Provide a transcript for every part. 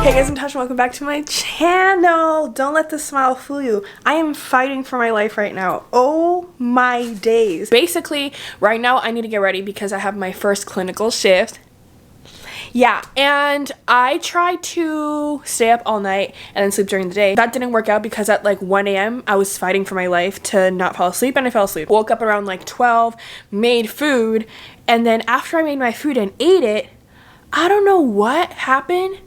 Hey guys, I'm Natasha. Welcome back to my channel. Don't let the smile fool you. I am fighting for my life right now. Oh my days. Basically, right now I need to get ready because I have my first clinical shift. Yeah, and I tried to stay up all night and then sleep during the day. That didn't work out because at like 1 a.m. I was fighting for my life to not fall asleep, and I fell asleep. Woke up around like 12, made food, and then after I made my food and ate it, I don't know what happened,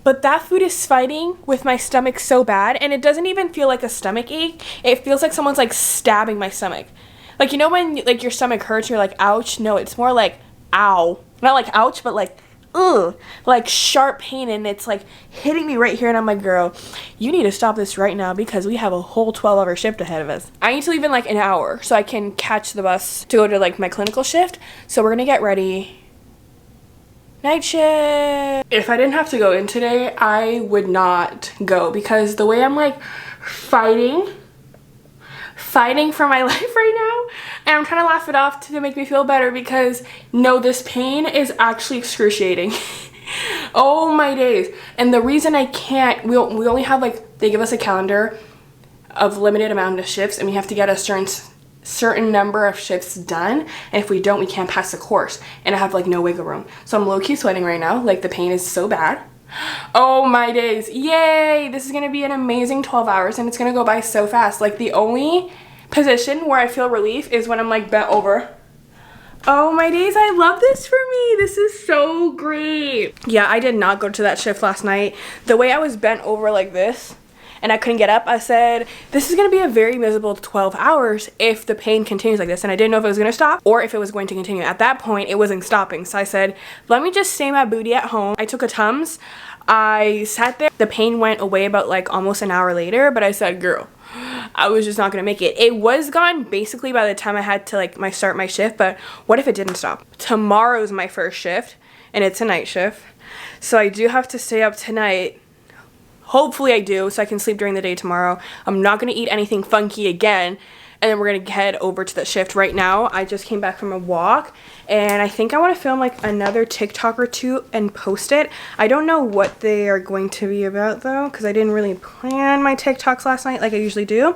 but that food is fighting with my stomach so bad, and it doesn't even feel like a stomach ache. It feels like someone's like stabbing my stomach. Like, you know when like your stomach hurts, you're like, ouch? No, it's more like, ow. Not like ouch, but like, ugh. Like sharp pain, and it's like hitting me right here, and I'm like, girl, you need to stop this right now because we have a whole 12-hour shift ahead of us. I need to leave in like an hour so I can catch the bus to go to like my clinical shift. So we're gonna get ready. Night shift. If I didn't have to go in today, I would not go because the way I'm like fighting for my life right now, and I'm trying to laugh it off to make me feel better because no, this pain is actually excruciating. Oh my days. And the reason I can't, we only have like, they give us a calendar of limited amount of shifts, and we have to get a certain number of shifts done, and if we don't, we can't pass the course, and I have like no wiggle room. So I'm low-key sweating right now, like the pain is so bad. Oh my days. Yay, this is gonna be an amazing 12 hours, and it's gonna go by so fast. Like the only position where I feel relief is when I'm like bent over. Oh my days, I love this for me. This is so great. Yeah, I did not go to that shift last night. The way I was bent over like this and I couldn't get up, I said, this is gonna be a very miserable 12 hours if the pain continues like this. And I didn't know if it was gonna stop or if it was going to continue. At that point, it wasn't stopping. So I said, let me just stay my booty at home. I took a Tums. I sat there. The pain went away about like almost an hour later, but I said, girl, I was just not gonna make it. It was gone basically by the time I had to like start my shift, but what if it didn't stop? Tomorrow's my first shift, and it's a night shift. So I do have to stay up tonight. Hopefully I do, so I can sleep during the day tomorrow. I'm not gonna eat anything funky again, and then we're gonna head over to the shift. Right now, I just came back from a walk, and I think I wanna film like another TikTok or two and post it. I don't know what they are going to be about though, because I didn't really plan my TikToks last night like I usually do.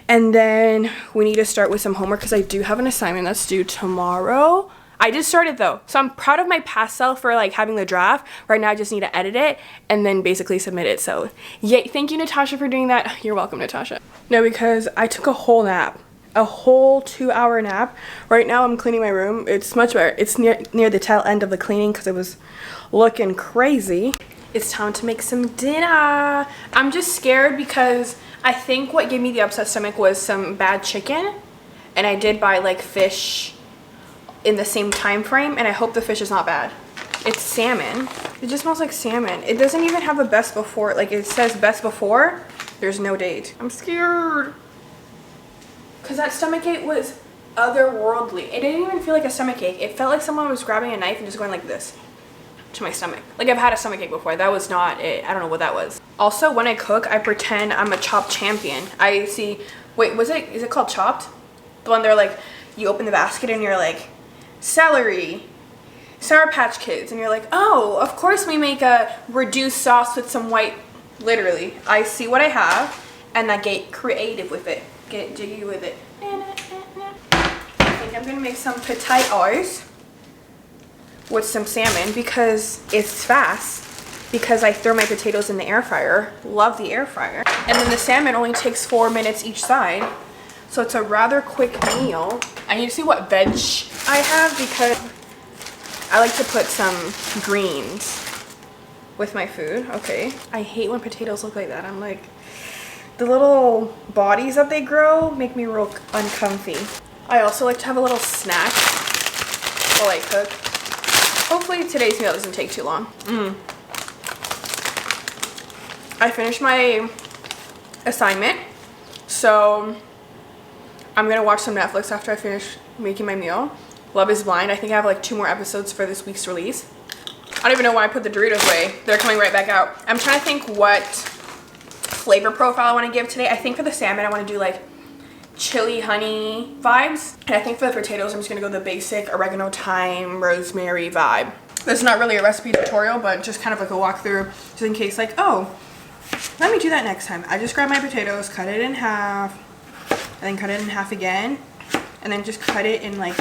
And then we need to start with some homework because I do have an assignment that's due tomorrow. I just started though, so I'm proud of my past self for like having the draft. Right now I just need to edit it and then basically submit it. So yay, thank you Natasha for doing that. You're welcome, Natasha. No, because I took a whole nap, a whole 2-hour nap. Right now I'm cleaning my room. It's much better. It's near the tail end of the cleaning because it was looking crazy. It's time to make some dinner. I'm just scared because I think what gave me the upset stomach was some bad chicken, and I did buy like fish in the same time frame, and I hope the fish is not bad. It's salmon. It just smells like salmon. It doesn't even have a best before. Like it says best before, there's no date. I'm scared because that stomach ache was otherworldly. It didn't even feel like a stomach ache. It felt like someone was grabbing a knife and just going like this to my stomach. Like I've had a stomach ache before. That was not it. I don't know what that was. Also, when I cook, I pretend I'm a Chopped champion. I see, wait, is it called Chopped? The one they're like, you open the basket and you're like, celery, Sour Patch Kids, and you're like, oh, of course we make a reduced sauce with some white. Literally, I see what I have and I get creative with it, get jiggy with it. I think I'm gonna make some potatoes with some salmon because it's fast, because I throw my potatoes in the air fryer. Love the air fryer. And then the salmon only takes 4 minutes each side, so it's a rather quick meal. I need to see what veg I have because I like to put some greens with my food. Okay. I hate when potatoes look like that. I'm like, the little bodies that they grow make me real uncomfy. I also like to have a little snack while I cook. Hopefully today's meal doesn't take too long. I finished my assignment, so I'm gonna watch some Netflix after I finish making my meal. Love is Blind. I think I have like 2 more episodes for this week's release. I don't even know why I put the Doritos away. They're coming right back out. I'm trying to think what flavor profile I want to give today. I think for the salmon, I want to do like chili honey vibes. And I think for the potatoes, I'm just gonna go the basic oregano, thyme, rosemary vibe. This is not really a recipe tutorial, but just kind of like a walkthrough, just in case like, oh, let me do that next time. I just grab my potatoes, cut it in half, and then cut it in half again, and then just cut it in like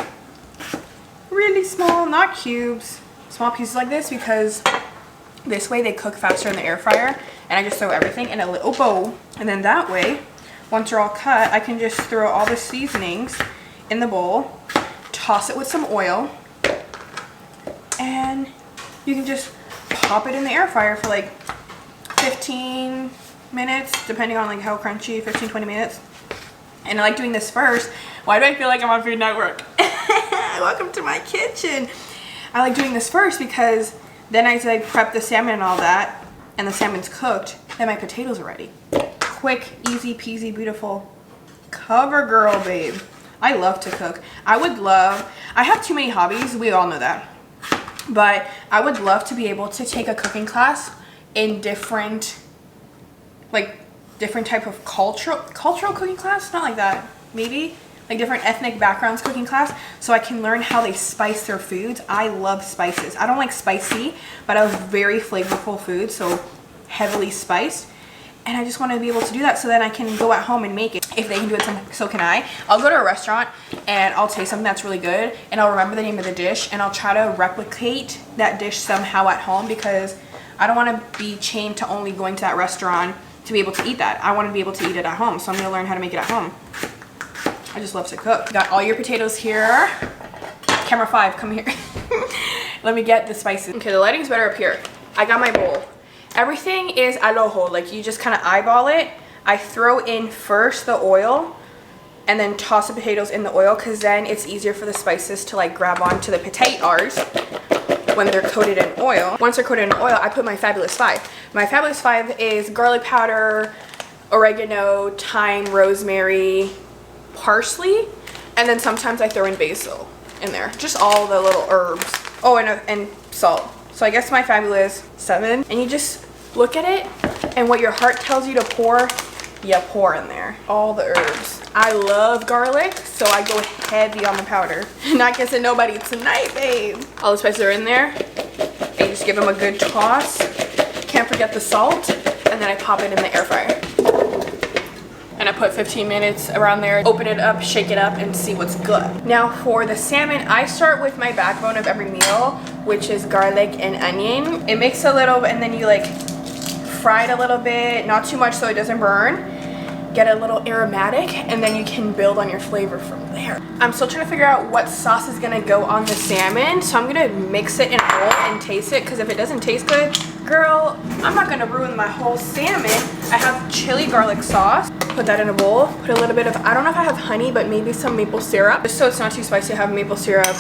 really small, not cubes, small pieces like this, because this way they cook faster in the air fryer. And I just throw everything in a little bowl, and then that way, once they're all cut, I can just throw all the seasonings in the bowl, toss it with some oil, and you can just pop it in the air fryer for like 15 minutes, depending on like how crunchy, 15-20 minutes. And I like doing this first. Why do I feel like I'm on Food Network? Welcome to my kitchen. I like doing this first because then I like prep the salmon and all that, and the salmon's cooked, then my potatoes are ready. Quick, easy peasy, beautiful. Cover girl, babe. I love to cook. I have too many hobbies, we all know that. But I would love to be able to take a cooking class in different type of cultural cooking class, not like that, maybe like different ethnic backgrounds cooking class, so I can learn how they spice their foods. I love spices. I don't like spicy, but I love very flavorful food, so heavily spiced. And I just want to be able to do that so that I can go at home and make it. If they can do it, so can I. I'll go to a restaurant and I'll taste something that's really good and I'll remember the name of the dish and I'll try to replicate that dish somehow at home, because I don't want to be chained to only going to that restaurant to be able to eat that. I want to be able to eat it at home, so I'm going to learn how to make it at home. I just love to cook. Got all your potatoes here. Camera 5, come here. Let me get the spices. Okay, the lighting's better up here. I got my bowl. Everything is al ojo, like you just kind of eyeball it. I throw in first the oil and then toss the potatoes in the oil, because then it's easier for the spices to like grab onto the potatoes when they're coated in oil. Once they're coated in oil, I put my Fabulous 5. My Fabulous 5 is garlic powder, oregano, thyme, rosemary, parsley, and then sometimes I throw in basil in there. Just all the little herbs. Oh, and salt. So I guess my Fabulous 7. And you just look at it, and what your heart tells you to pour, you pour in there. All the herbs. I love garlic, so I go heavy on the powder. Not guessing nobody tonight, babe. All the spices are in there. And you just give them a good toss. Can't forget the salt. And then I pop it in the air fryer. And I put 15 minutes around there. Open it up, shake it up, and see what's good. Now for the salmon, I start with my backbone of every meal, which is garlic and onion. It makes a little, and then you like fry it a little bit, not too much so it doesn't burn. Get a little aromatic, and then you can build on your flavor from there. I'm still trying to figure out what sauce is gonna go on the salmon, so I'm gonna mix it in a bowl and taste it, because if it doesn't taste good, girl, I'm not gonna ruin my whole salmon. I have chili garlic sauce. Put that in a bowl. Put a little bit of, I don't know if I have honey, but maybe some maple syrup. Just so it's not too spicy, I have maple syrup,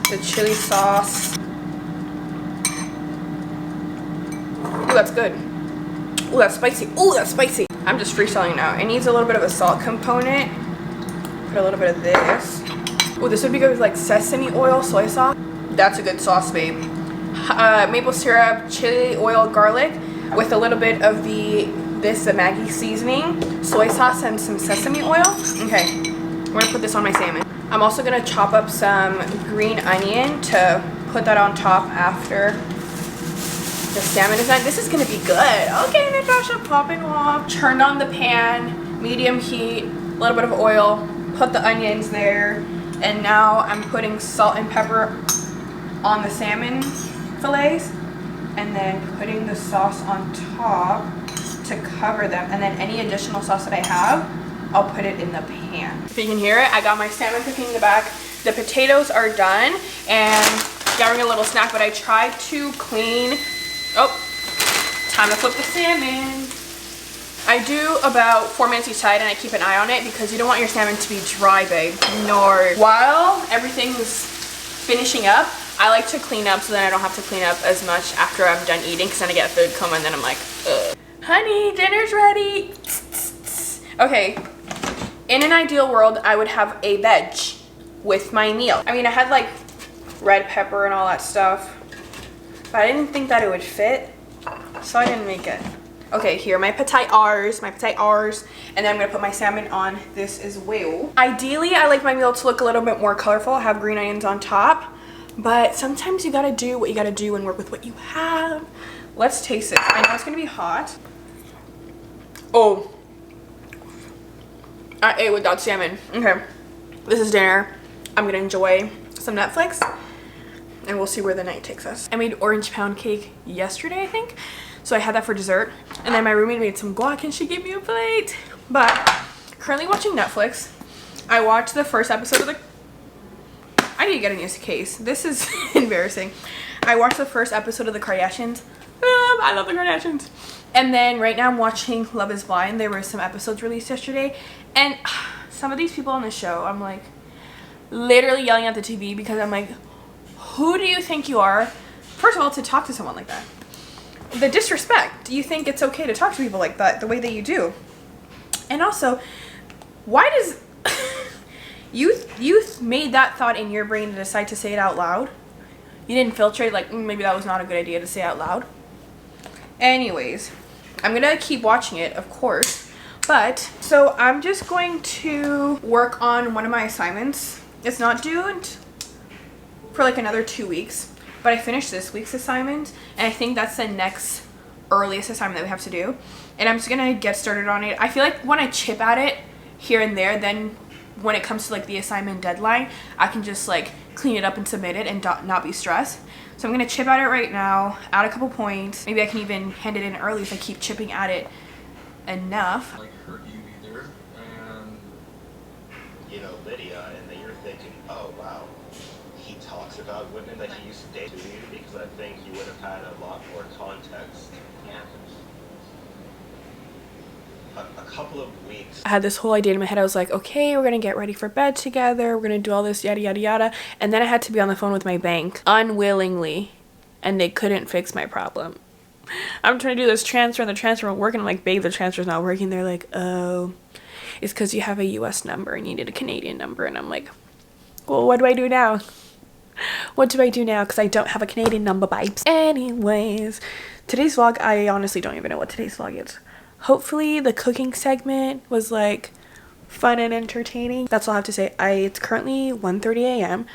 the chili sauce. Ooh, that's good. Ooh, that's spicy. Ooh, that's spicy. I'm just freestyling now. It needs a little bit of a salt component. Put a little bit of this. Ooh, this would be good with like sesame oil, soy sauce. That's a good sauce, babe. Maple syrup, chili oil, garlic, with a little bit of the Maggi seasoning, soy sauce, and some sesame oil. Okay, we're gonna put this on my salmon. I'm also gonna chop up some green onion to put that on top after the salmon is done. This is gonna be good. Okay, Natasha, popping off. Turned on the pan, medium heat, a little bit of oil, put the onions there, and now I'm putting salt and pepper on the salmon fillets, and then putting the sauce on top to cover them, and then any additional sauce that I have, I'll put it in the pan. If you can hear it, I got my salmon cooking in the back. The potatoes are done, and gathering a little snack, but I tried to clean. Oh, time to flip the salmon. I do about 4 minutes each side, and I keep an eye on it because you don't want your salmon to be dry, babe. No. While everything's finishing up, I like to clean up so then I don't have to clean up as much after I'm done eating, because then I get food coma and then I'm like, ugh. Honey, dinner's ready. Okay, in an ideal world, I would have a veg with my meal. I mean, I had like red pepper and all that stuff, but I didn't think that it would fit, so I didn't make it. Okay, here, my potatoes, and then I'm gonna put my salmon on this as well. Ideally, I like my meal to look a little bit more colorful, have green onions on top, But sometimes you gotta do what you gotta do and work with what you have. Let's taste it. I know it's gonna be hot. Oh, I ate without salmon. Okay, this is dinner. I'm gonna enjoy some Netflix and we'll see where the night takes us. I made orange pound cake yesterday, I think. So I had that for dessert. And then my roommate made some guac and she gave me a plate. But currently watching Netflix. I watched the first episode of the... I need to get a new case. This is embarrassing. I watched the first episode of the Kardashians. I love the Kardashians. And then right now I'm watching Love is Blind. There were some episodes released yesterday. And some of these people on the show, I'm like literally yelling at the TV because I'm like, who do you think you are? First of all, to talk to someone like that. The disrespect. Do you think it's okay to talk to people like that the way that you do? And also, why does you made that thought in your brain to decide to say it out loud? You didn't filtrate like maybe that was not a good idea to say out loud. Anyways, I'm gonna keep watching it, of course. But so I'm just going to work on one of my assignments. It's not due for like another 2 weeks, but I finished this week's assignment and I think that's the next earliest assignment that we have to do. And I'm just gonna get started on it. I feel like when I chip at it here and there, then when it comes to like the assignment deadline, I can just like clean it up and submit it and not be stressed. So I'm gonna chip at it right now, add a couple points. Maybe I can even hand it in early if I keep chipping at it enough. Like hurt you either, and you know, Lydia, and then you're thinking, oh wow, he talks about women that he used to date to you, because I think you would have had a lot more context. yeah. A couple of weeks. I had this whole idea in my head. I was like, okay, we're gonna get ready for bed together. We're gonna do all this yada yada yada. And then I had to be on the phone with my bank unwillingly, and they couldn't fix my problem. I'm trying to do this transfer and the transfer won't work. And I'm like, babe, the transfer's not working. They're like, oh, it's because you have a US number and you need a Canadian number. And I'm like, well, what do I do now? What do I do now? Because I don't have a Canadian number, babes. Anyways, today's vlog, I honestly don't even know what today's vlog is. Hopefully the cooking segment was like fun and entertaining. That's all I have to say. It's currently 1:30 a.m.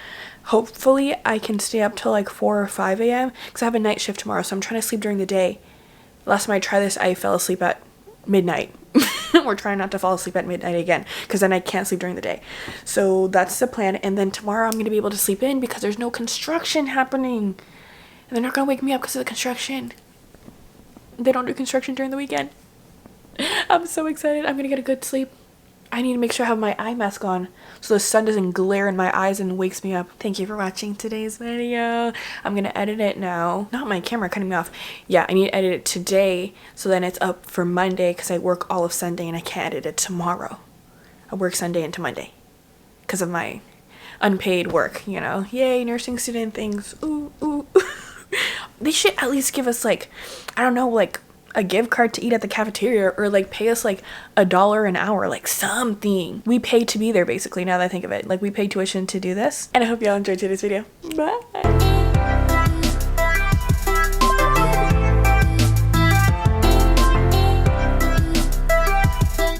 Hopefully I can stay up till like 4 or 5 a.m. because I have a night shift tomorrow, so I'm trying to sleep during the day. Last time I tried this, I fell asleep at midnight. We're trying not to fall asleep at midnight again because then I can't sleep during the day. So that's the plan. And then tomorrow I'm going to be able to sleep in because there's no construction happening. And they're not going to wake me up because of the construction. They don't do construction during the weekend. I'm so excited. I'm gonna get a good sleep. I need to make sure I have my eye mask on so the sun doesn't glare in my eyes and wakes me up. Thank you for watching today's video. I'm gonna edit it now. Not my camera cutting me off. Yeah, I need to edit it today so then it's up for Monday because I work all of Sunday and I can't edit it tomorrow. I work Sunday into Monday because of my unpaid work, you know. Yay, nursing student things. Ooh, ooh. They should at least give us like, I don't know, like a gift card to eat at the cafeteria or like pay us like $1 an hour, like something. We pay to be there basically, now that I think of it. Like we pay tuition to do this. And I hope y'all enjoyed today's video. Bye.